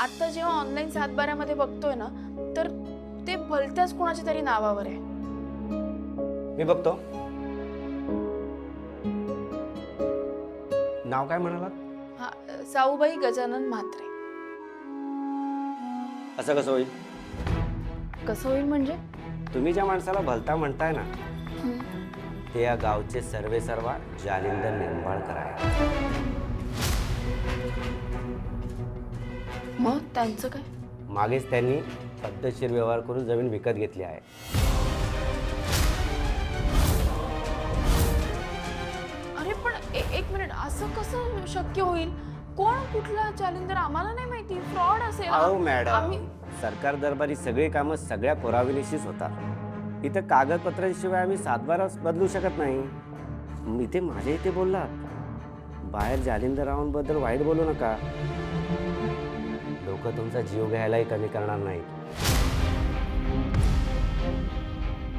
आता जेव्हा ऑनलाईन सातबाऱ्यामध्ये बघतोय ना, तर ते भलत्याच कोणाच्या तरी नावावर आहे. मी बघतो. नाव काय म्हणालात? हा, साऊबाई गजानन म्हात्रे. असं कसं होईल? कसं होईल म्हणजे? तुम्ही ज्या माणसाला भलता म्हणताय ना, ते या गावचे सर्वे सर्वा जालिंदर निंबाळकर आहे. मग त्यांचं काय? मागेच त्यांनी पद्धतशीर व्यवहार करून जमीन विकत घेतली आहे. अरे पण एक मिनिट, असं कसं शक्य होईल? कोण कुठला जालिंदर आम्हाला नाही माहिती. फ्रॉड असेल. अहो मॅडम, सरकार दरबारी सगळी कामं सगळ्या पुराव्यानिशीच होतात. इथं कागदपत्रांशिवाय आम्ही सातबारा बदलू शकत नाही. इथे माझ्या इथे बोललात, बाहेर जालिंदररावांबद्दल वाईट बोलू नका. लोक तुमचा जीव घ्यायलाही कमी करणार नाहीत.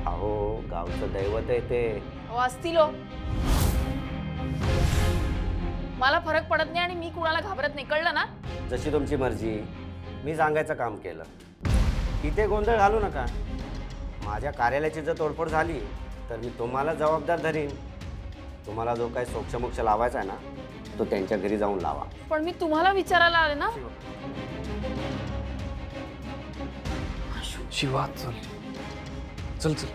अहो, गावचं दैवत आहे ते. असतील हो. मला फरक पडत नाही आणि मी कुणाला घाबरत नाही, कळलं ना? जशी तुमची मर्जी. मी सांगायचं काम केलं. इथे गोंधळ घालू नका. माझ्या कार्यालयाची जर तोडफोड झाली तर मी तुम्हाला जबाबदार धरीन. तुम्हाला जो काही सोक्षमोक्ष लावायचा आहे ना, तो त्यांच्या घरी जाऊन लावा. पण मी तुम्हाला विचारायला आले ना. शिवा, चल चल चल.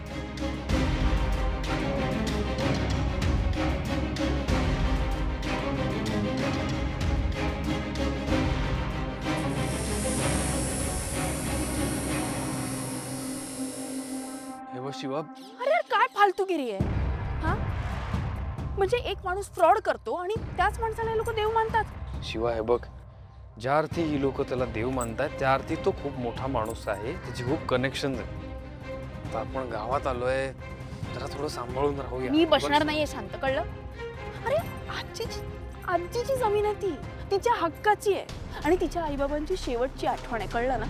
हे बघ शिवा, अरे यार, काय फालतूगिरी आहे हा? म्हणजे एक माणूस फ्रॉड करतो आणि त्याच माणसाला लोक देव मानतात. शिवा हे बघ, ज्या अर्थी ही लोक त्याला देव मानतात त्या अर्थी तो खूप मोठा माणूस आहे. त्याची खूप कनेक्शन आहे. आता आपण गावात आलोय, जरा थोडं सांभाळून राहूया. मी बसणार नाहीये शांत, कळलं? अरे आजीची जमीन आहे ती, तिच्या हक्काची आहे आणि तिच्या आईबाबांची शेवटची आठवण आहे, कळलं ना?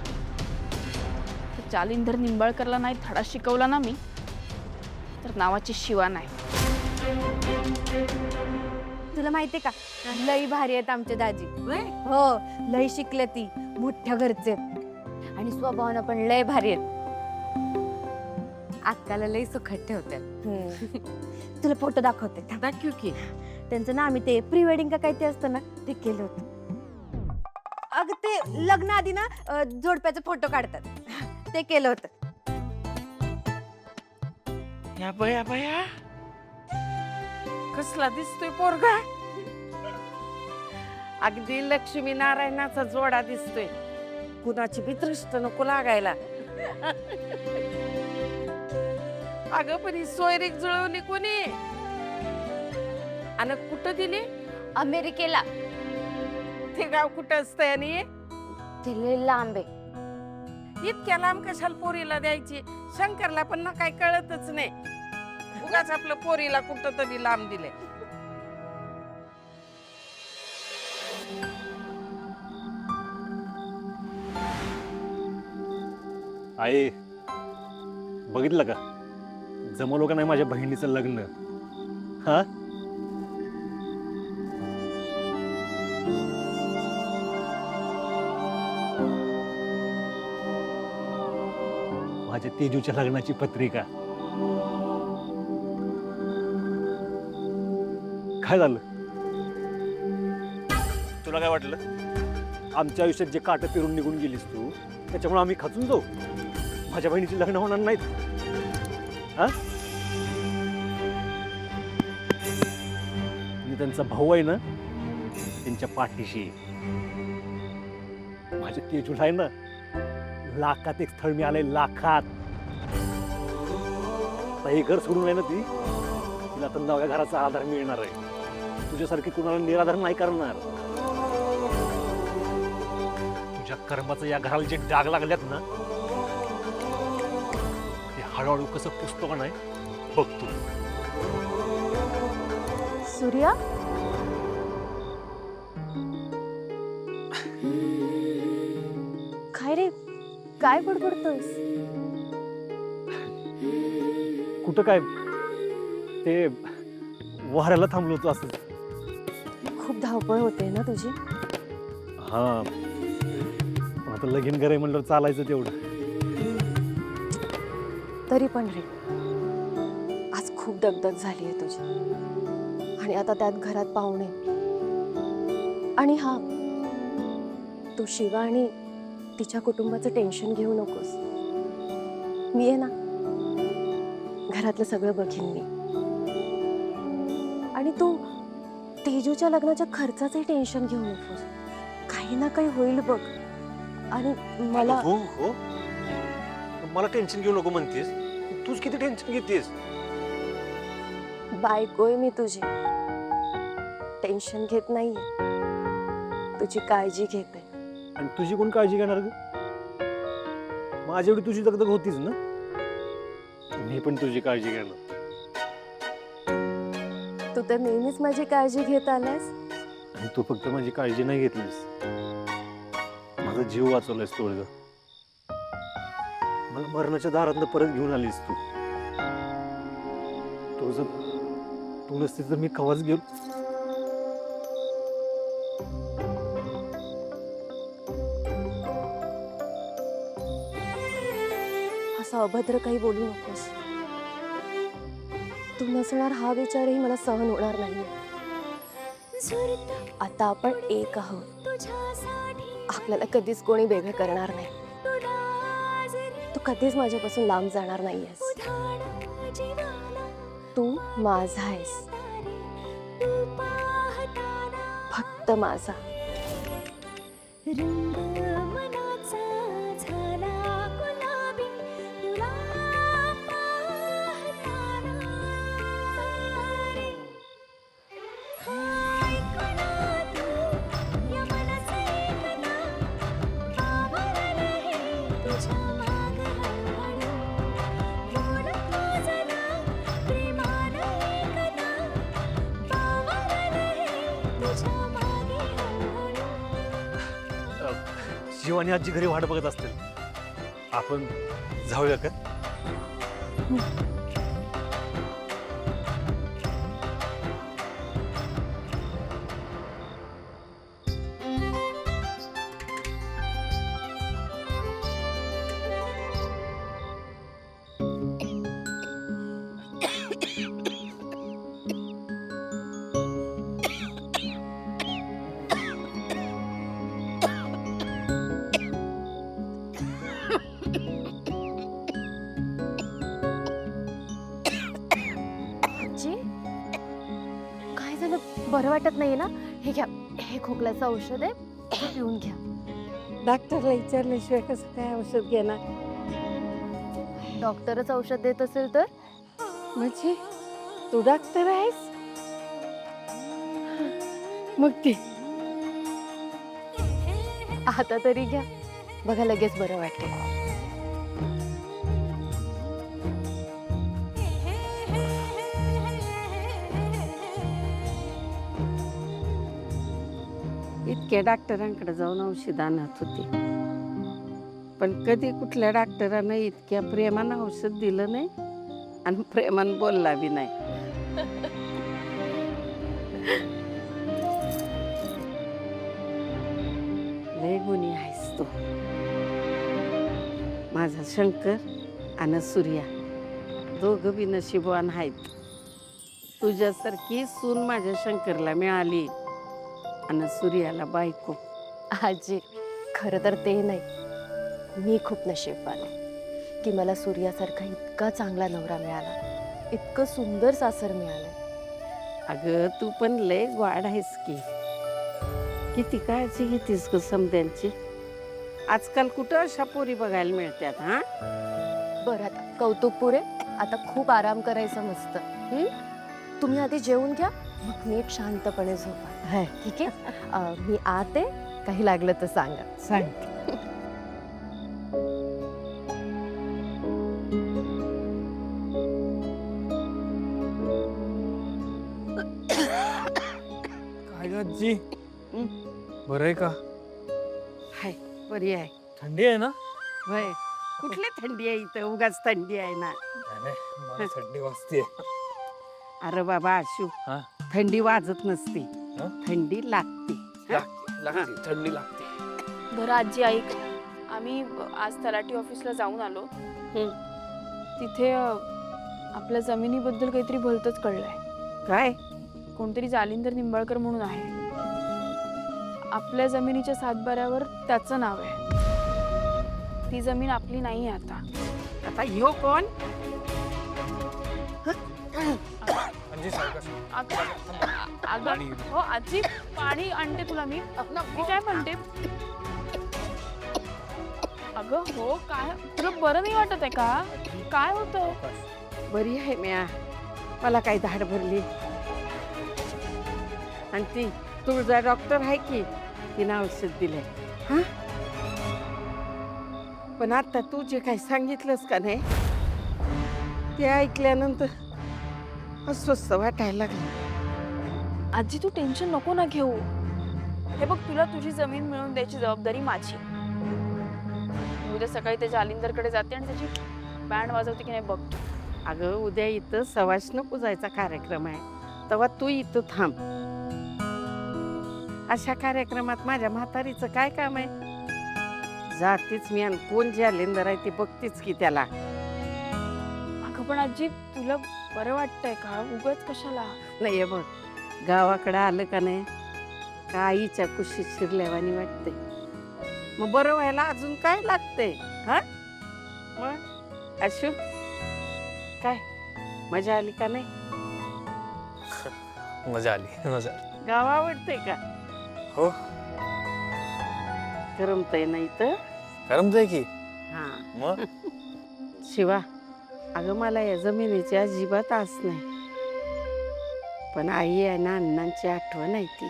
तर जालिंदर निंबाळकरला नाही धडा शिकवला ना मी, तर नावाची शिवा नाही. तुला माहितीये का, लई भारी आहेत आमचे दाजी. हो, लई शिकले ती, मोठ्या घरचे आणि स्वभावानं पण लय भारी आहेत. अक्काला लई सुखट ठेवतात. तुला फोटो दाखवते. दाखव की. त्यांचं ना आम्ही ते प्री वेडिंग का काय ते असतं ना, ते केलं होतं. अगं ते लग्न आधी ना जोडप्याचे फोटो काढतात, ते केलं होतं. या बया बया, कसला दिसतोय पोरगा. अगदी लक्ष्मी नारायणाचा जोडा दिसतोय. कुणाची बी दृष्ट नको लागायला. अगं पण ही सोयरीक जुळवली कोणी आणि कुठं दिली? अमेरिकेला. ते गाव कुठं असतंय आणि ते लय लांब आहे. इतक्या लांब कशाला पोरीला द्यायची? शंकरला पण ना काही कळतच नाही. उगाच आपलं पोरीला कुठं तरी लांब दिले. आई, बघितलं का, जमवलं का नाही माझ्या बहिणीचं लग्न? हा, माझ्या तेजूच्या लग्नाची पत्रिका. काय झालं? तुला काय वाटलं? आमच्या आयुष्यात जे काट फिरून निघून गेलीस तू, त्याच्यामुळे आम्ही खचून जाऊ? माझ्या बहिणीची लग्न होणार नाहीत? हा, मी त्यांचा भाऊ आहे ना, त्यांच्या पाठीशी. माझ्या तेजूला आहे ना, लाखात एक स्थळ मिळालंय, लाखात. हे घर सोडून आहे ना ती, तिला तर नव्या घराचा आधार मिळणार आहे. तुझ्यासारखी कुणाला निराधार नाही करणार. तुझ्या कर्माचं या घराला जे डाग लागल्यात ना, ते हळूहळू कसं पुसतो का नाही बघतो. सूर्या, काय रे, काय बडबडतोयस? कुठं काय, ते वाऱ्याला थांबलो होतो असं. खूप धावपळ होते ना तुझी? हा, आता लगीन कराय म्हणल्यावर चालायचं तेवढं. तरी पण रे, आज खूप दगदग झाली आहे तुझी. आणि आता त्यात घरात पाहुणे. आणि हा, तू शिवा आणि तिच्या कुटुंबाचं टेन्शन घेऊ नकोस. मी आहे ना, घरातलं सगळं बघीन मी. आणि तू तेजूच्या लग्नाच्या खर्चाचंही टेन्शन घेऊ नकोस. काही ना काही होईल बघ. आणि मला हो हो, मला टेन्शन घेऊ नको म्हणतेस. तूच किती टेन्शन घेतेस. बायकोय मी तुझी, टेन्शन घेत नाहीये, तुझी काळजी घेते. आणि तुझी कोण काळजी घेणार ग? माझी एवढी तुझी दगदग होतीच ना. मी पण तुझी काळजी घेणार. तू तर नेहमीच माझी काळजी घेत आलास. आणि तू फक्त माझी काळजी नाही घेतलीस, माझा जीव वाचवलायस तू. ग मला मरणाच्या दारातनं परत घेऊन आलीस तू. तू नसती तर मी कवाच घेऊन. असं अभद्र काही बोलू नकोस. तू नसणार हा विचारही मला सहन होणार नाही. आता आपण एक आहोत. आपल्याला कधीच कोणी वेगळं करणार नाही. तू कधीच माझ्यापासून लांब जाणार नाहीयेस. तू माझा आहेस, फक्त माझा. शिवानी आजी घरी वाट बघत असतील. आपण जाऊया का? काय झालं? बरं वाटत नाहीये ना? हे घ्या, हे खोकल्याचं औषध आहे, हे पिऊन घ्या. डॉक्टरला विचारल्याशिवाय कसं काय औषध घेणार? डॉक्टरच औषध देत असेल तर? म्हणजे तू डॉक्टर आहेस? मग ते आता तरी घ्या, बघा लगेच बरं वाटेल. इतक्या डॉक्टरांकडे जाऊन औषध आणत होती, पण कधी कुठल्या डॉक्टरानं इतक्या प्रेमानं औषध दिलं नाही आणि प्रेमानं बोलला बी नाही. लय गुणी आहेस तू. माझा शंकर आणि सूर्या दोघं बी नशिबवान आहेत. तुझ्यासारखी सून माझ्या शंकरला मिळाली आणि सूर्याला बायको. आजी, खरं तर ते नाही, मी खूप नशीबवान आहे की मला सूर्यासारखा इतका चांगला नवरा मिळाला, इतकं सुंदर सासर मिळालं. अगं तू पण लय वाढ आहेस की. किती काळजी घेतीस ग समद्यांची. आजकाल कुठं अशा पोरी बघायला मिळतात. हा, बरं आता कौतुक पुरे, आता खूप आराम करायचा मस्त. तुम्ही आधी जेवून घ्या, मग नीट शांतपणे झोपा. ठीक आहे? मी आत आहे, काही लागलं तर सांगा. सांगते. काय आजी, बरं आहे का? हाय, बरी आहे. थंडी आहे ना? होय, कुठली थंडी आहे इथं? उगाच थंडी आहे ना. मला थंडी वाजते. अरे बाबा आशू, हा? थंडी वाजत नसते, हा? थंडी लागते. लागते, थंडी लागते. बरं आजी ऐक, आम्ही आज तलाठी ऑफिसला जाऊन आलो. हं. तिथे आपल्या जमिनीबद्दल काहीतरी भलतंच कळलंय. काय? कोणतरी जालिंदर निंबाळकर म्हणून आहे. आपल्या जमिनीच्या सातबाऱ्यावर त्याचं नाव आहे. ती जमीन आपली नाही आहे आता. आता ह्यो कोण? अगं हो आजी, पाणी आणते तुला मी. मी काय म्हणते, अगं हो काय तुला बरं नाही वाटत आहे का? काय होतंय? बरी आहे म्या. मला काही धाड भरली. आणि ती तुळजा डॉक्टर आहे की तिनं औषध दिलंय. हा, पण आता तू जे काही सांगितलंस का नाही ते ऐकल्यानंतर अस्वस्थ वाटायला लागलं. आजी तू टेन्शन नको ना घेऊ. हे बघ तुला तुझी जमीन मिळवून द्यायची जबाबदारी माझी. मी उद्या सकाळी त्या जालिंदरकडे जाते आणि त्याची बँड वाजवते की नाही बघतो. अगं उद्या इथं सवाष्ण पूजायचा कार्यक्रम आहे, तेव्हा तू इथं थांब. अशा कार्यक्रमात माझ्या म्हातारीचं काय काम आहे? जातीच मी आणि कोण जालिंदर आहे ते बघतीच की त्याला. अगं पण आजी तुला बरं वाटतंय का? उगाच कशाला? नाही हे बघ, गावाकडं आलं का नाही का आईच्या कुशीत शिरल्यावानी वाटते. मग बरं व्हायला अजून काय लागते? हा मग अशू काय मजा आली का नाही? मजा आली, मजा आली. गाव आवडते का? हो, करमतय नाही तर. करमतंय की. हा मग शिवा, अगं मला या जमिनीची अजिबात आस नाही, पण आई आणि अण्णांची आठवण आहे ती.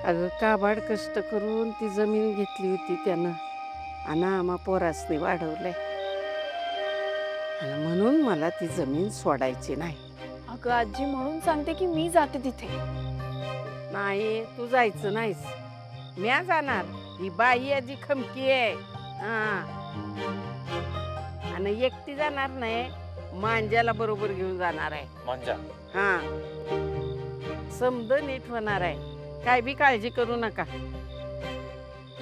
अगं काबाड कष्ट करून ती जमीन घेतली होती त्यानं, आणि आम्हा पोरासनी वाढवलंय, आणि म्हणून मला ती जमीन सोडायची नाही. अगं आजी म्हणून सांगते की मी जाते तिथे. नाही, तू जायचं नाहीस. म्या जाणार. ही बाई आजी खमकी आहे. हा, आणि एकटी जाणार नाही, मांज्याला बरोबर घेऊन जाणार आहे. मांजा. हा, समद नीट होणार आहे. काय बी काळजी करू नका.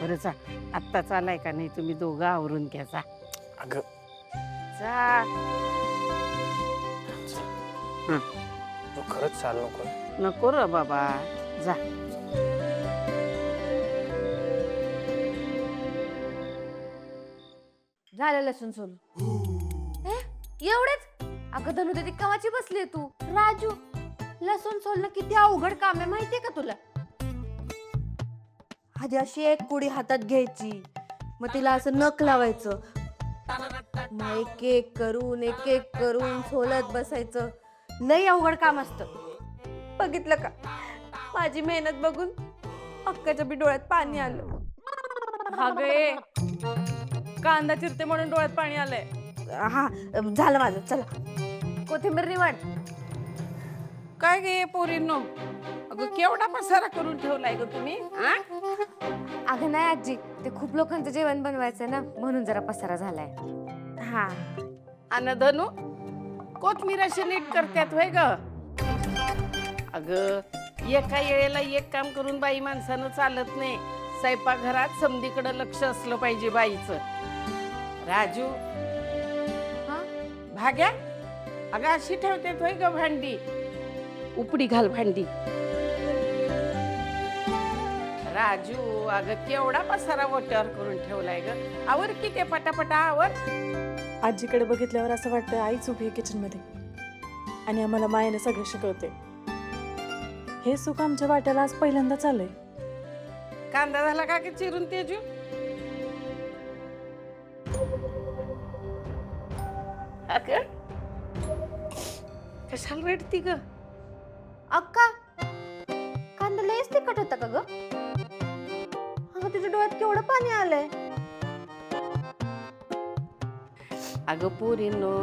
बरं जा, आत्ता चालाय का नाही तुम्ही दोघं आवरून घ्या. जा अगं जा. तू खरंच चाल नको. नको र बाबा, जा. झालं लसूण सोलून. एवढेच? अगं धनु दीदी कवाची बसली तू? राजू, लसूण सोलणं किती अवघड काम आहे माहितीये का तुला? आधी अशी एक कुडी हातात घ्यायची, मग तिला असं नख लावायचं, मग एक एक करून सोलत बसायचं. लई अवघड काम असतं. बघितलं का, माझी मेहनत बघून अक्काच्या बी डोळ्यात पाणी आलं. अगं कांदा चिरते म्हणून डोळ्यात पाणी आलंय. हा झालं माझं. चला कोथिंबीर निवड. काय गे पोरींनो, अगं केवढा पसारा करून ठेवलाय ग तुम्ही? हा? अगं नाही आजी, ते खूप लोकांचं जेवण बनवायचं ना, म्हणून जरा पसारा झालाय. हा, आणि धनु कोथमीर अशी नीट करतात होय ग? अगं एका वेळेला एक काम करून बाई माणसानं चालत नाही. स्वयंपाकघरात समधीकडे लक्ष असलं पाहिजे बाईचं. राजू, हा? भाग्या, अगं अशी ठेवतात होय ग भांडी? उपडी घाल भांडी. राजू, अगं केवढा पसारा वट्यावर करून ठेवलाय ग. आवर की ते पटापटा आवर. आजीकडे बघितल्यावर असं वाटतं आईच उभी आहे किचनमध्ये आणि आम्हाला मायेने सगळं शिकवते. हे सुख आमच्या वाट्याला आज पहिल्यांदाच आलंय. कांदा झाला का की चिरून तेजू? अगं कशाला रडती ग? अक्का, कांदा लयच तिखट होता का ग? अगं तुझ्या डोळ्यात केवढं पाणी आलंय. अगं पोरींनो,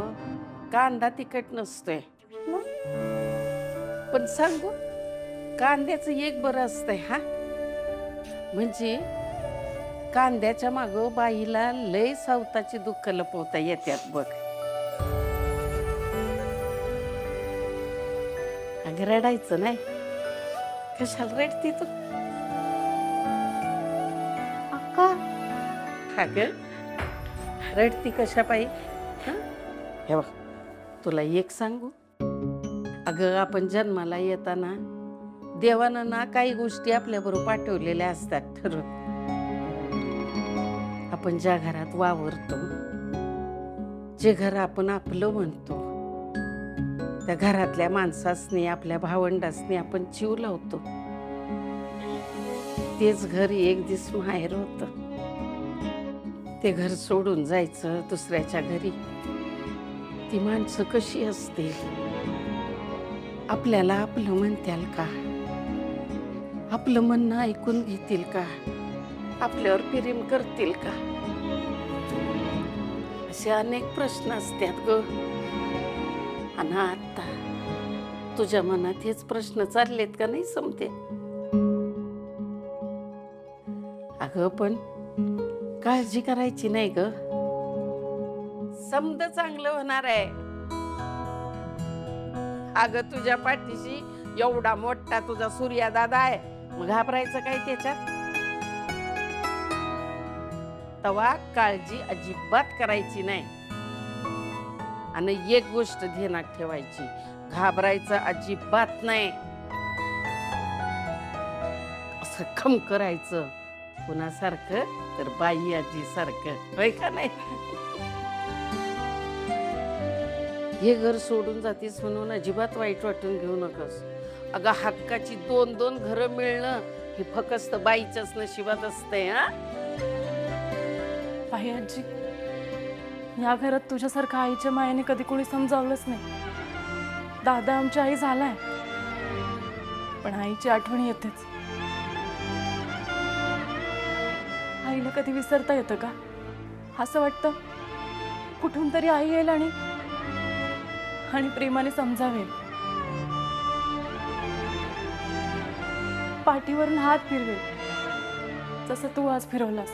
कांदा तिखट नसतोय, पण सांगू कांद्याचं एक बरं असतंय. हा, म्हणजे कांद्याच्या माग बाईला लय सावताची दुःख लपवता येतात बघ. अगं रडायचं नाही. कशाला रडती तू? अक्का, का ग रडती कशा पायी हं? हे बघ तुला एक सांगू अगं आपण जन्माला येताना देवानं ना काही गोष्टी आपल्याबरोबर पाठवलेल्या असतात ठरवून आपण ज्या घरात वावरतो जे घर आपण आपलं म्हणतो त्या घरातल्या माणसासनी आपल्या भावंडासनी आपण जीव लावतो तेच घर एक दिवस माहेर होतं ते घर सोडून जायचं दुसऱ्याच्या घरी ती माणसं कशी असतील आपल्याला आपलं म्हणत्याल का आपलं म्हणणं ऐकून घेतील का आपल्यावर प्रेम करतील का असे अनेक प्रश्न असतात ग आणि आता तुझ्या मनात हेच प्रश्न चाललेत का नाही समते अगं पण काळजी करायची नाही ग समद चांगलं होणार आहे अगं तुझ्या पाठीशी एवढा मोठा तुझा सूर्या दादा आहे मग घाबरायचं काय त्याच्यात तवा काळजी अजिबात करायची नाही आणि एक गोष्ट ध्यानात ठेवायची घाबरायचं अजिबात नाही असं खम करायचं कुणासारखं तर बाई आजी सारखं होय का नाही हे घर सोडून जातीस म्हणून अजिबात वाईट वाटून घेऊ नकस अगं हक्काची 2-2 घरं मिळणं हे फक्त बाईच्याच नशिबात असते हा आई आजी या घरात तुझ्यासारखं आईच्या मायेने कधी कोणी समजावलंच नाही दादा आमची आई झालाय पण आईची आठवण येतेच आईला कधी विसरता येतं का असं वाटतं कुठून तरी आई येईल आणि प्रेमाने समजावेल पाठीवरून हात फिरवेल जसं तू आज फिरवलास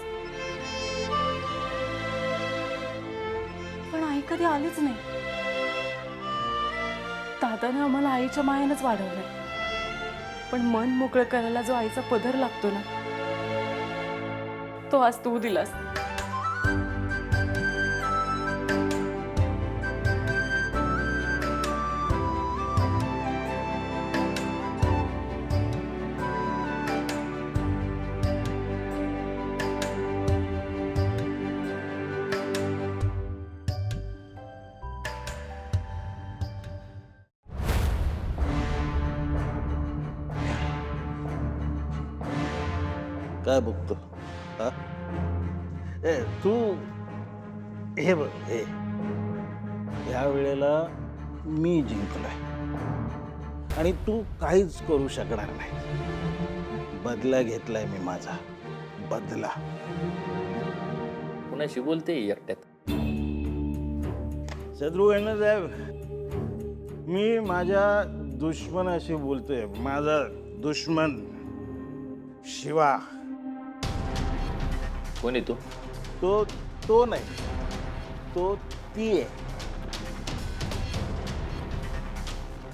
पण आई कधी आलीच नाही दादाने आम्हाला आईच्या मायानंच वाढवलंय पण मन मोकळं करायला जो आईचा पदर लागतो ना तो आज तू दिलास काय बघतो हा ए तू हे बघ हे ह्या वेळेला मी जिंकलोय आणि तू काहीच करू शकणार नाही बदला घेतलाय मी माझा बदला कुणाशी बोलते एकट्यात शत्रुघ्न साहेब मी माझ्या दुश्मनाशी बोलतोय माझा दुश्मन शिवा कोण आहे तू तो नाही तो ती आहे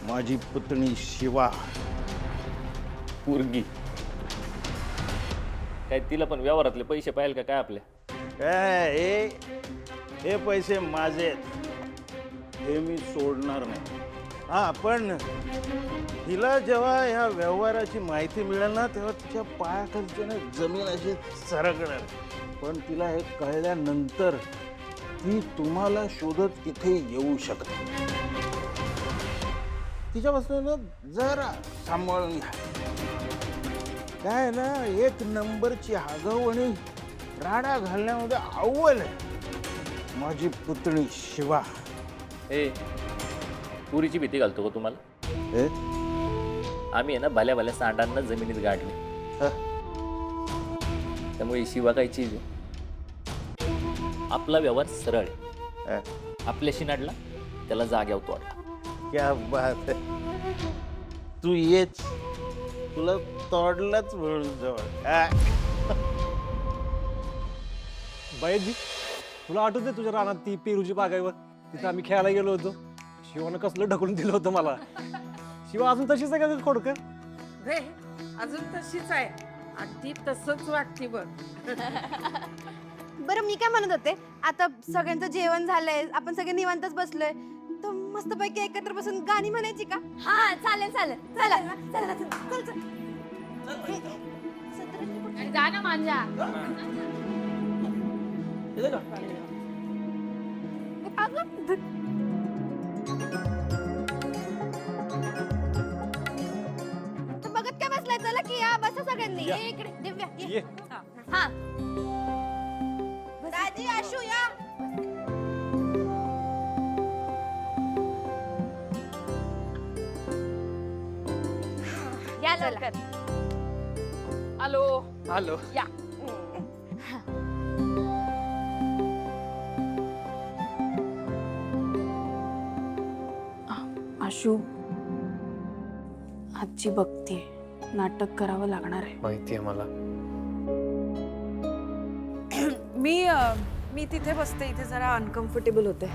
माझी पुतणी शिवा पोरगी काय तिला पण व्यवहारातले पैसे पाहिजे का काय आपल्या काय हे पैसे माझे आहेत हे मी सोडणार नाही हा पण तिला जेव्हा ह्या व्यवहाराची माहिती मिळेल ना तेव्हा तिच्या पायाखालची ना जमीन अशी सरकणार पण तिला हे कळल्यानंतर ती तुम्हाला शोधत इथे येऊ शकते तिच्यापासून ना जरा सांभाळून घ्या काय ना एक नंबरची आगाऊ आणि राडा घालण्यामध्ये अव्वल आहे माझी पुतणी शिवा ए पुरीची भीती घालतो का तुम्हाला हे आम्ही आहे ना भल्या भल्या सांडांना जमिनीत गाडली हा. त्यामुळे शिवा काय चीज आहे आपला व्यवहार सरळ आहे हा. आपल्याशी नाडला त्याला जाग्यावर तोड क्या बात आहे तू येच तुला तोडलाच म्हणून जवळ हा. बायजी तुला आठवते तुझ्या रानात ती पेरूची बागाईवर तिथं आम्ही खेळायला गेलो होतो शिवानं कसलं ढकलून दिलं होतं मला शिवा अजून तशीच आहे का खोडकर रे अजून तशीच आहे अगदी तसंच वाटते बघ बरं मी काय म्हणत होते, आता सगळ्यांचं जेवण झालंय, आपण सगळे निवांतच बसलोय, तर मस्तपैकी एकत्र बसून गाणी म्हणायची का? हा चालेल चालेल चला चला चल चल जा ना मांजा. तर बघत काय बसलाय, चला की या बसा सगळ्यांनी. ये इकडे दिव्या ये. हा दाजी आशू या. या लवकर. हॅलो. हॅलो. या. आशू, आजी बघते, नाटक करावं लागणार आहे. माहितीये मला. मी तिथे बसते, इथे जरा अनकम्फर्टेबल होते.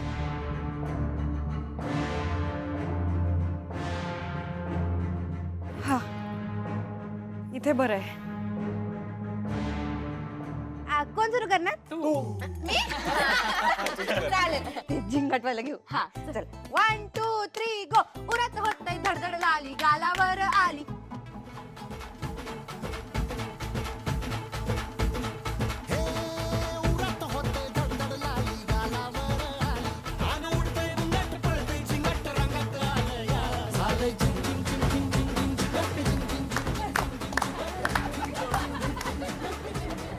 हा इथे बरं आहे. कोण सुरू करणार? तू. मी? चालेल, झिंगाटवाला घेऊ. हा चल 1 2 3 गो. उरत होतय धडधड लाली गालावर आली.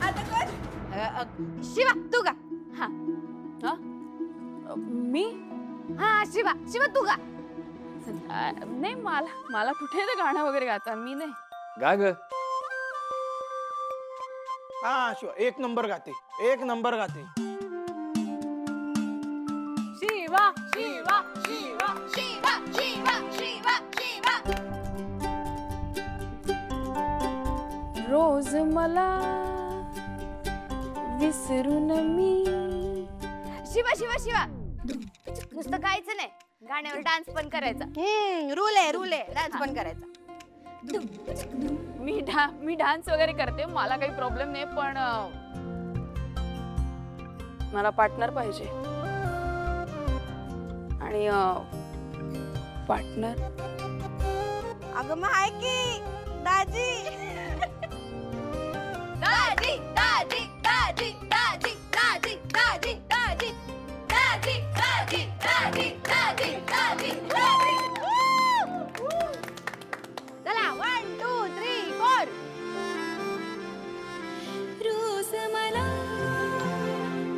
आता कोण? शिवा तू गा. हा हा? मी हा शिवा शिवा तू गा. नाही, मला कुठे ते गाणं वगैरे गाता मी नाही. गा ग. हा शिवा एक नंबर गाते, एक नंबर गाते. शिवा शिवा शिवा. शिवा शिवा शिवा शिवा. रोज मला विसरून मी. शिवा शिवा शिवा. नुसतं गायचं नाही, गाण्यावर डान्स पण करायचा. रूल आहे डान्स पण करायचा. मी डान्स वगैरे करते, मला काही प्रॉब्लेम नाही, पण मला पार्टनर पाहिजे. आणि पार्टनर अगं मग आहे की दाजी. दाजी दाजी दाजी दाजी दाजी दाजी दाजी दाजी दाजी दाजी दाजी दाजी दाजी. चला 1 2 3 4. रोज मला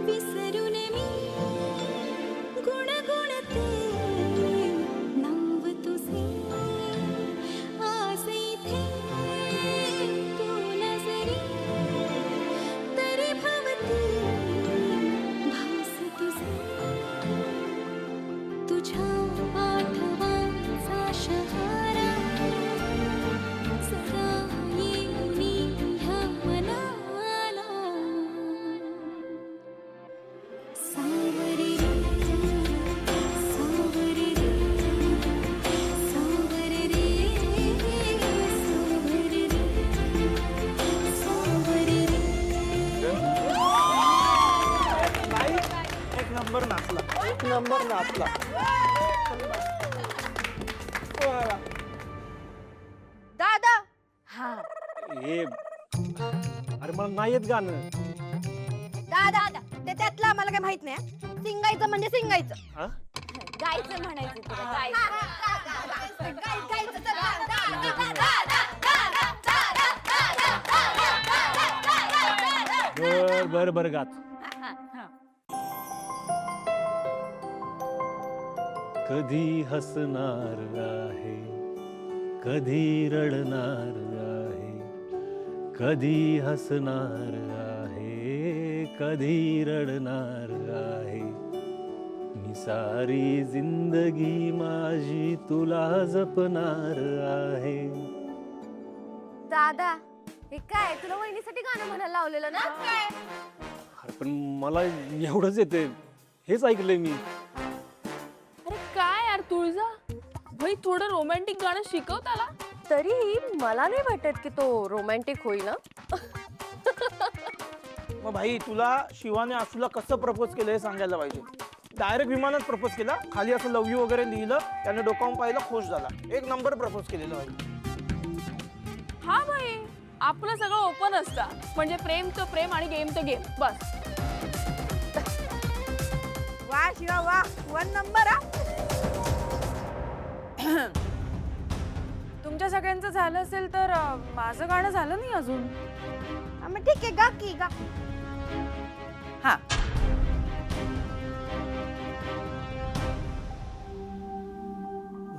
विसरून मी गुणगुणते नाव तुझे. आज इथे तू नजरी तरी भवती भास तुझे. तुझ्या आठवणीचा शहारा सदा येऊनी ह्या मनाला. सावरी रे सावरी रे सावरी रे सावरी रे सावरी रे. एक नंबर नाचला, एक नंबर नाचला. दादा. हा हे अरे मला नाही येत गाणं. दादा ते त्यातलं आम्हाला काय माहित नाही. सिंगायचं म्हणजे सिंगायचं. हा? गायचं म्हणायचं तुला. बर बर गात. कधी हसणार आहे, कधी रडणार आहे, कधी हसणार आहे, कधी रडणार आहे. मी सारी जिंदगी माझी तुला जपणार आहे. दादा हे काय तुला वहिनीसाठी गाणं म्हणायला लावलेलं ना काय? अरे पण मला एवढंच येते, हेच ऐकलंय मी. अरे काय यार तुळजा भाई, थोडं रोमॅन्टिक गाणं शिकव त्याला. तरीही मला नाही वाटत की तो रोमॅन्टिक होईल ना. मग भाई तुला शिवाने आशूला कसं प्रपोज केलं हे सांगायला पाहिजे. डायरेक्ट विमानात प्रपोज केला, खाली असं लव यू वगैरे लिहिलं, त्याने डोकावून पाहिलं, खुश झाला. एक नंबर प्रपोज केलेलं भाई. हा भाई, आपलं सगळं ओपन असतं. म्हणजे प्रेमचं प्रेम आणि गेमचं गेम, बस. वा शिवा वा, 1 नंबर हा. तुमच्या सगळ्यांचं झालं असेल तर माझं गाणं झालं नाही अजून. मग ठीक आहे, गा की गा. हा,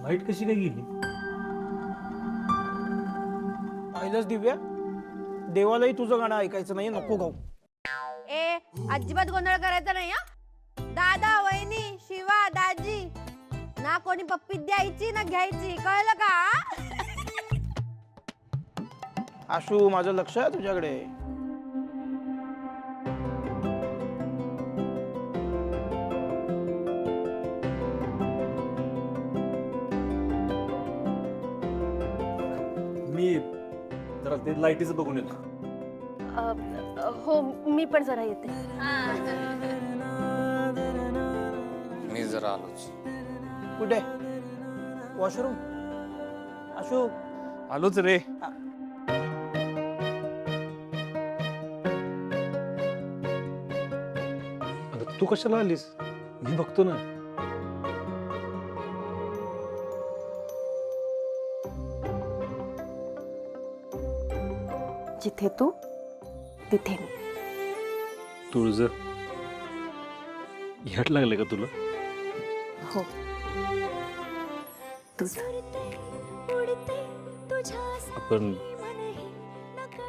लाईट कशी काय गेली? पाहिलंच दिव्या, देवालाही तुझं गाणं ऐकायचं नाही, नको गाऊ. ए अजिबात गोंधळ करायचा नाही हा. दादा वहिनी शिवा दाजी ना कोणी पप्पी द्यायची ना घ्यायची, कळलं का? आशू, माझं लक्ष आहे तुझ्याकडे. मी जरा ते लाईटीचं बघून येतो. हो, मी पण जरा येते. मी जरा आलोच. कुठे? वॉशरूम? आशू, आलोच रे. अगं तू कशाला आलीस? मी बघतो ना. जिथे तू तिथे मी. तुळज, हट लागले का तुला? हो, तुझं. आपण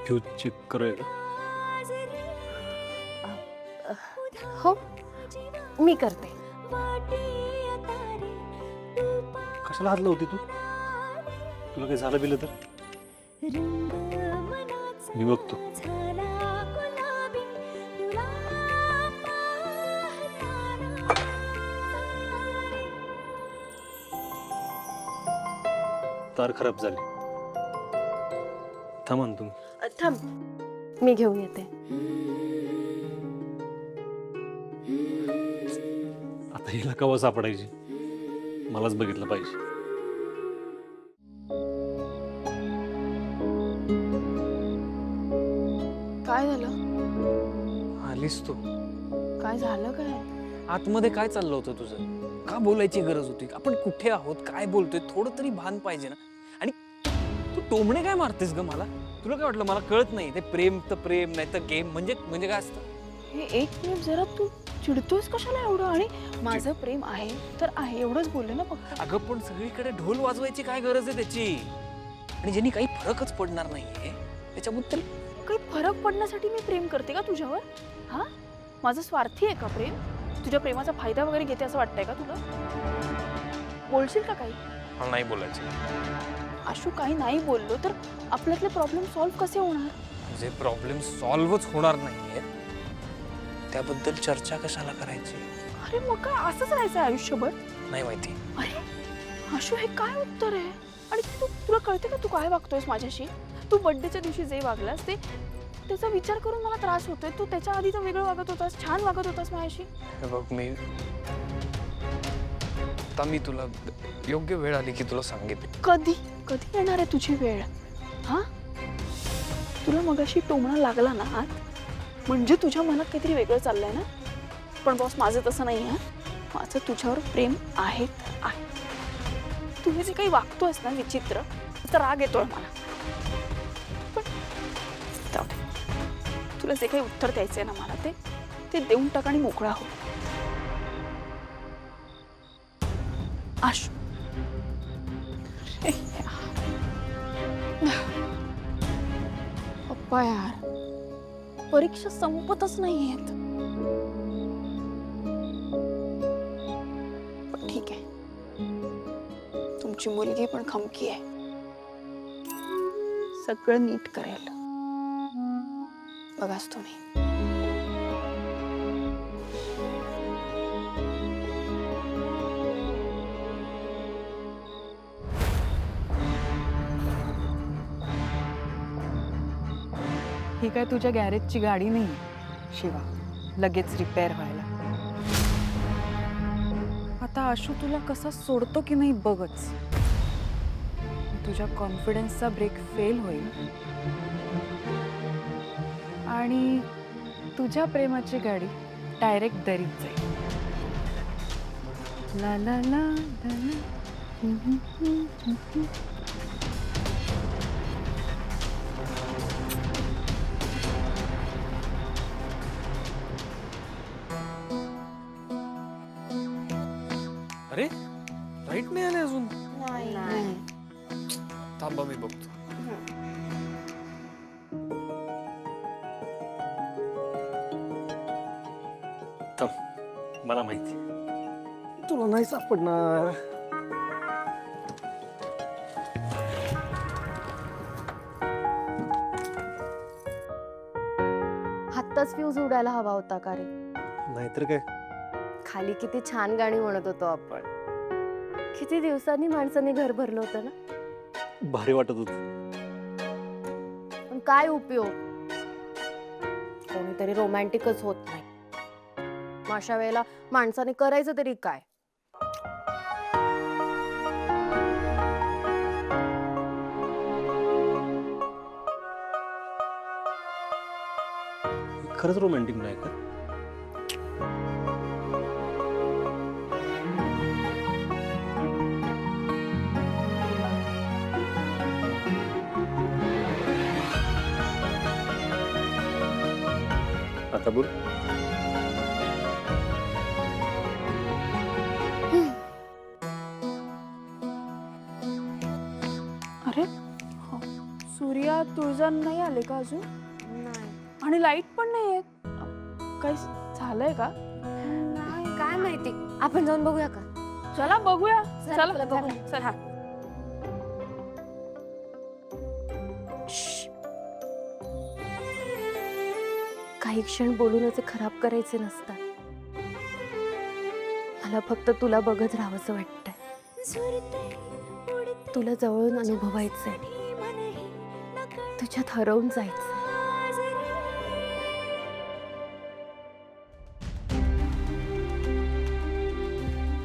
फ्यूज चेक करूया का? हो, मी करते. कशाला हात लावते तू? तुला काही झालं बिलं तर? मी बघतो. तार खराब झाली. थांबा ना तुम्ही. थांब, मी घेऊन येते. आता हिला कवा सापडायची? मलाच बघितलं पाहिजे. काय झालं? आलीस तू. काय झालं काय? आतमध्ये काय चाललं होतं तुझं? का बोलायची गरज होती? आपण कुठे आहोत, काय बोलतोय, थोडं तरी भान पाहिजे ना. आणि तू टोमणे काय मारतेस ग मला? तुला काय वाटलं मला कळत नाही? ते प्रेम तर प्रेम, नाही तर गेम. म्हणजे म्हणजे काय असतं? हे एक मिनिट, जरा तू चिडतोयस कशाला एवढं? आणि माझं प्रेम आहे तर आहे एवढंच बोलले ना फक्त. अगं पण सगळीकडे ढोल वाजवायची काय गरज आहे त्याची? आणि ज्यांनी काही फरकच पडणार नाहीये त्याच्याबद्दल काही फरक पडण्यासाठी मी प्रेम करते का तुझ्यावर? हा, माझं स्वार्थी आहे का प्रेम? तुझ्या प्रेमाचा फायदा वगैरे घेते असं वाटतंय का तुला? बोलशील का काही? मला नाही बोलायचं. आशू, काही नाही बोललो तर आपल्यातले प्रॉब्लेम सॉल्व्ह कसे होणार? जे प्रॉब्लेम सॉल्व्हच होणार नाहीयेत त्याबद्दल चर्चा कशाला करायची? अरे मग काय असंच राहायचं आयुष्यभर? नाही माहिती. अरे आशू, हे काय उत्तर आहे? आणि तुला कळते का तू काय वागतोयस माझ्याशी? तू बर्थडेच्या दिवशी जे वागलास ते त्याचा विचार करून मला त्रास होतोय. तू त्याच्या आधी तर वेगळं वागत होतास, छान वागत होतास माझ्याशी. हे बघ, मी तुला योग्य वेळ आली की तुला सांगितलं. कधी कधी येणार आहे तुझी वेळ? हा, तुला मगाशी टोमणा लागला ना हात, म्हणजे तुझ्या मनात काहीतरी वेगळं चाललंय ना. पण बॉस, माझं तसं नाही आहे. माझं तुझ्यावर प्रेम आहे. तू हे जे काही वागतोयस ना विचित्र, तर राग येतोय मला. पण जाऊ दे. तुला जे काही उत्तर द्यायचंय ना मला ते देऊन टाक आणि मोकळा हो. आशू, पप्पा यार, परीक्षा संपतच नाहीयेत. पण ठीक आहे, तुमची मुलगी पण खमकी आहे, सगळं नीट करेल. बघाच तुम्ही. ही काय तुझ्या गॅरेजची गाडी नाही, शिवा लगेच रिपेअर व्हायला. आता आशू तुला कसा सोडतो की नाही बघच. तुझ्या कॉन्फिडन्सचा ब्रेक फेल होईल आणि तुझ्या प्रेमाची गाडी डायरेक्ट दरीत जाईल. ला ला ला ला ला. अरे लाईट नाही आले अजून. थांबा मी बघतो. मला माहिती तुला नाही सापडणार. हातच फ्यूज उडायला हवा होता का रे? नाहीतर काय. खाली किती छान गाणी म्हणत होतो आपण. किती दिवसांनी माणसाने घर भरलं होतं ना. भारी वाटत होत. पण काय उपयोग, कोणीतरी रोमॅन्टिकच होत नाही. मग अशा वेळेला माणसाने करायचं तरी काय? खरंच रोमॅन्टिक नाही का? आता बोल. अरे सूर्या तुळजान नाही आले का अजून? नाही. आणि लाईट पण नाहीये. काही झालंय का? नाही, काय माहिती. आपण जाऊन बघूया का? चला बघूया. चला, चला चला. बघू. चला. काही क्षण बोलूनच खराब करायचे नसतात. मला फक्त तुला बघत राहावंसं वाटतंय. तुला जवळून अनुभवायचंय, तुझ्यात हरवून जायचं.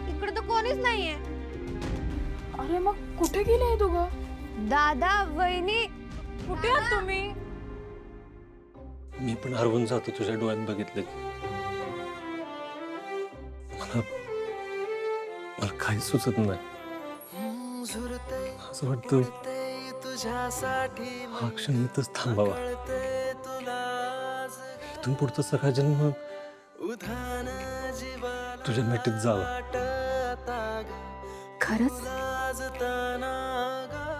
इकडे तर कोणीच नाहीये. अरे मग कुठे गेले तू ग? दादा, वहिनी, कुठे आहात तुम्ही? मी पण हरवून जातो तुझ्या डोळ्यात बघितलं की. मला काही सुचत नाही. असं वाटतं हा क्षण इथंच थांबावा. इथून पुढचा सगळा जन्म तुझ्या मिठीत जावा. खरंच?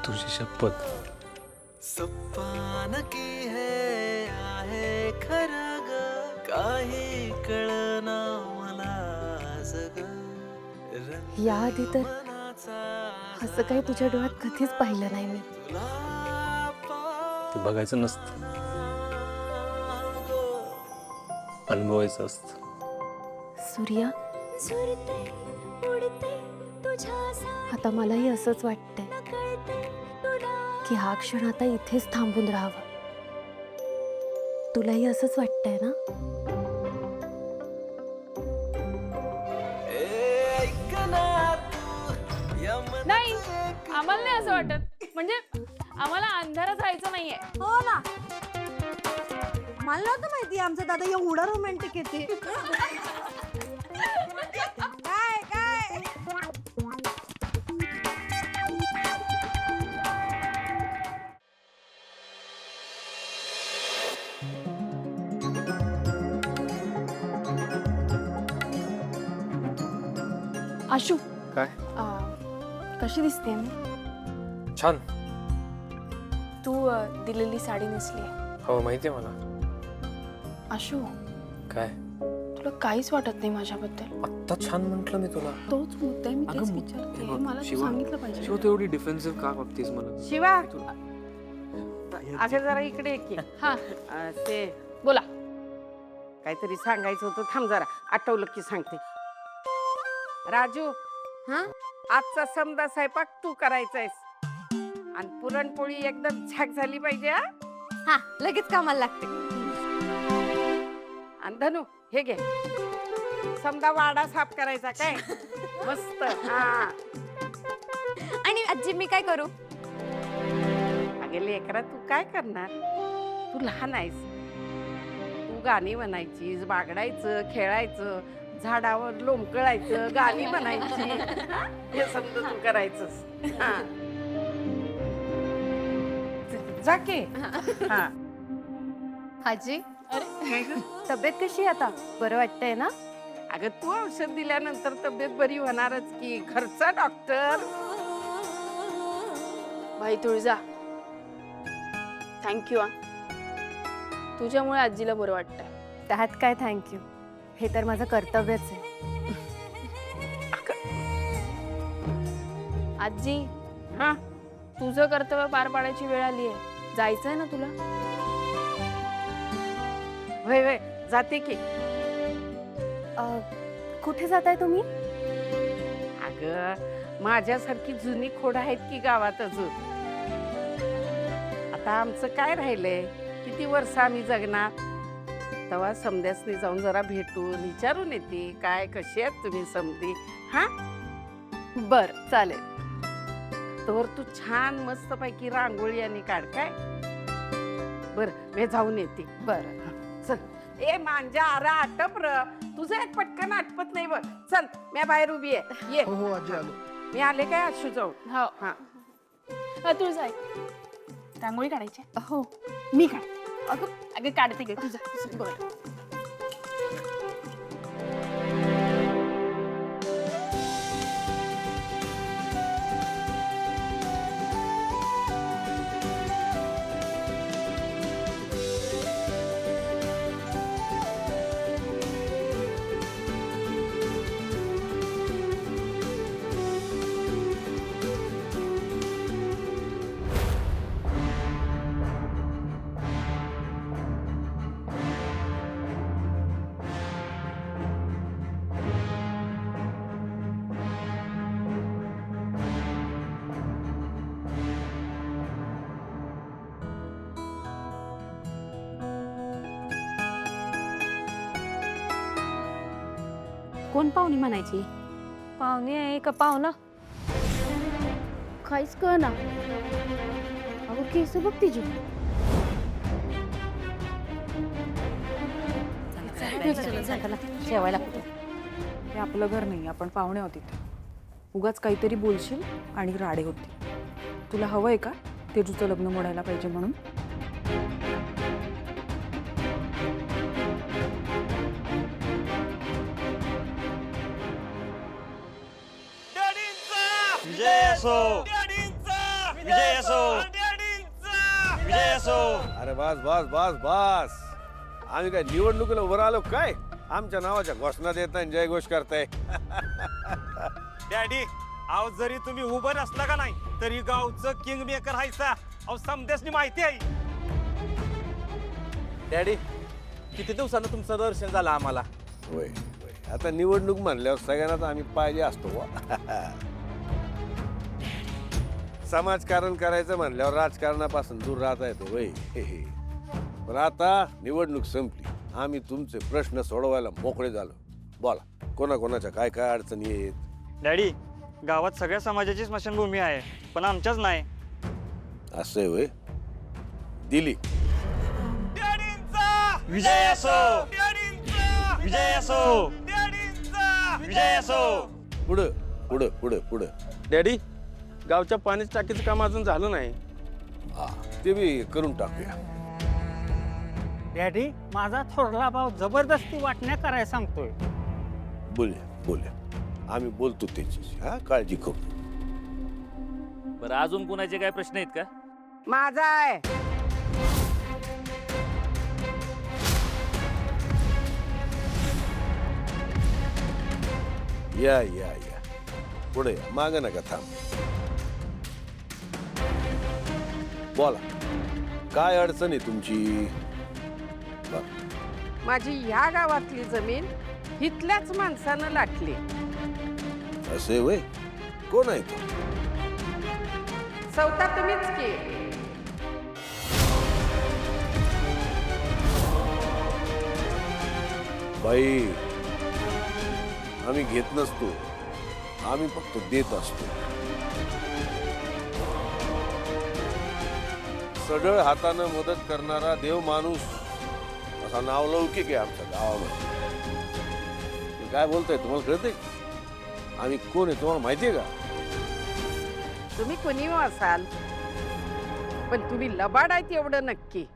तुझी शपथ. याआधी तर असं काही तुझ्या डोळ्यात कधीच पाहिलं नाही मी. ते बघायचं नसतं, अनुभवायचं असतं. सूर्या, आता मलाही असंच वाटतंय की हा क्षण आता इथेच थांबून राहावं. तुलाही असंच वाटतंय ना? नाही, आम्हाला नाही असं वाटत. म्हणजे आम्हाला अंधारात राहायचं नाहीये. हो ना. मला नव्हतं माहिती आमचा दादा एवढा रोमॅन्टिक येते. काय काय आशू, काय? कशी दिसते मी? छान. तू दिलेली साडी नेसली. हो माहितीये मला. आशू, काय? तुला काहीच वाटत नाही माझ्याबद्दल? आत्ता छान म्हंटल मी तुला. तोच मुद्दा मी तेच अगं, विचारते. हे बघ, मला तू शिवा. सांगितलं पाहिजे. शिव तू एवढी डिफेन्सिव्ह का वागतेस मला? शिवा, अगं जरा इकडे ये की. हा, ते बोला. काहीतरी सांगायचं होतं. थांब जरा, आठवलं की सांगते. राजू, हा? आजचा समदा स्वयंपाक तू करायचायस आणि पुरणपोळी एकदम झाक झाली पाहिजे. हा? हा, लगेच कामाला लागते. आणि धनू हे घे, समजा वाडा साफ करायचा काय मस्त. हा आणि आजी मी काय करू? अगे लेकरा तू काय करणार, तू लहान आहेस, तू गाणी म्हणायची, बागडायचं, खेळायचं, झाडावर लोंबकळायचं, गाणी म्हणायची, हे समजा तू करायचंस. हा. जा की. हा. आजी काय ग? तब्येत कशी आहे आता? बरं वाटतंय ना? अगं तू औषध दिल्यानंतर तब्येत बरी होणारच की. घरचा डॉक्टर. भाई तुळजा, थँक्यू. तुझ्यामुळे आजीला बरं वाटतंय. त्यात काय थँक्यू, हे तर माझं कर्तव्यच आहे. आजी, हा तुझं कर्तव्य पार पाडायची वेळ आली आहे. जायचंय ना तुला? वय वय जाते की. कुठे जाताय तुम्ही? अगं माझ्यासारखी जुनी खोड आहेत की गावात अजून. आता आमचं काय राहिलंय, किती वर्ष आम्ही जगणार. तेव्हा समध्यासनी जाऊन जरा भेटून विचारून येते, काय कशी आहेत तुम्ही समधी. हा बर चालेल. तर तू छान मस्त पैकी रांगोळी आणि काढ काय. बर मी जाऊन येते. बरं. चल ए मांजा आरा आटप र, तुझं एक पटकन आटपत नाही बघ. चल मी बाहेर उभी आहे, ये. हो आजी आलो. मी आले काय आशू जाऊन. हो. हा तुळजा, रांगोळी काढायची? हो. मी काढ. अगं काढते गे तुझा. बरं. कोण पाहुणी म्हणायची? पाहुणे आहे का पाहुणा? काहीच कळ ना. अगं केस बघ तिची. जेवायला. हे आपलं घर नाही, आपण पाहुणे होती. उगाच काहीतरी बोलशील आणि राडे होती. तुला हवंय का तेजूचं लग्न मोडायला पाहिजे म्हणून? विजय असो, विजय असो, विजय असो. अरे बस बस बस बस, आम्ही काय निवडणुकीला उभं राहिलो काय? आमच्या नावाच्या घोषणा देत नाही, जय घोष करताय. डॅडी, अहो जरी तुम्ही उभं नसला का नाही तरी गावचं किंग मेकर हायसा. अहो समदेशनी माहिती आहे. डॅडी, किती दिवसानं तुमचं दर्शन झालं आम्हाला. होय होय, आता निवडणूक म्हणल्यावर सगळ्यांनाच आम्ही पाहिजे असतो बुवा. समाजकारण करायचं म्हणल्यावर राजकारणापासून दूर राहता येतो वय. पण आता निवडणूक संपली, आम्ही तुमचे प्रश्न सोडवायला मोकळे झालो. बोला, कोणाकोणाच्या काय काय अडचणी आहेत? डॅडी, गावात सगळ्या समाजाची स्मशानभूमी आहे पण आमच्याच नाही. असं आहे वय. दिली. विजय असो, विजय असो, विजय असो. पुढं पुढं पुढं पुढं. डॅडी, गावच्या पाण्याच्या टाकीचं काम अजून झालं नाही. हा, ते बी करून टाकूया. डॅडी, माझा थोरला भाऊ जबरदस्ती वाटण्या करायला सांगतोय. बोलूया बोलूया, आम्ही बोलतो त्याची. हा, काळजी करू. बरं, अजून कुणाचे काय प्रश्न आहेत का? माझा आहे. या या या, पुढे या, माग नका थांब. बोला, काय अडचण आहे तुमची? माझी ह्या गावातली जमीन इथल्याच माणसानं लाटली. असे वय, कोण आहे तो? चौथा तुम्हीच की. बाई आम्ही घेत नसतो, आम्ही फक्त देत असतो. सढळ हातानं मदत करणारा देव माणूस असा नावलौकिक आहे आमच्या गावामध्ये. तुम्ही काय बोलताय, तुम्हाला कळतंय? आम्ही कोण आहे तुम्हाला माहितीये का? तुम्ही कोणी असाल, पण तुम्ही लबाड आहेत एवढं नक्की.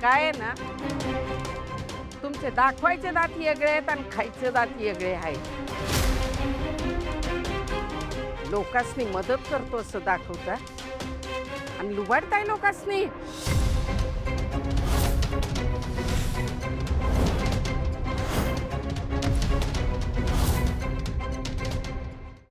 काय आहे ना, तुमचे दाखवायचे दात वेगळे आहेत आणि खायचे दात वेगळे आहेत. लोकांसनी मदत करतो असं दाखवता आणि लुबाडताय लोकांसनी.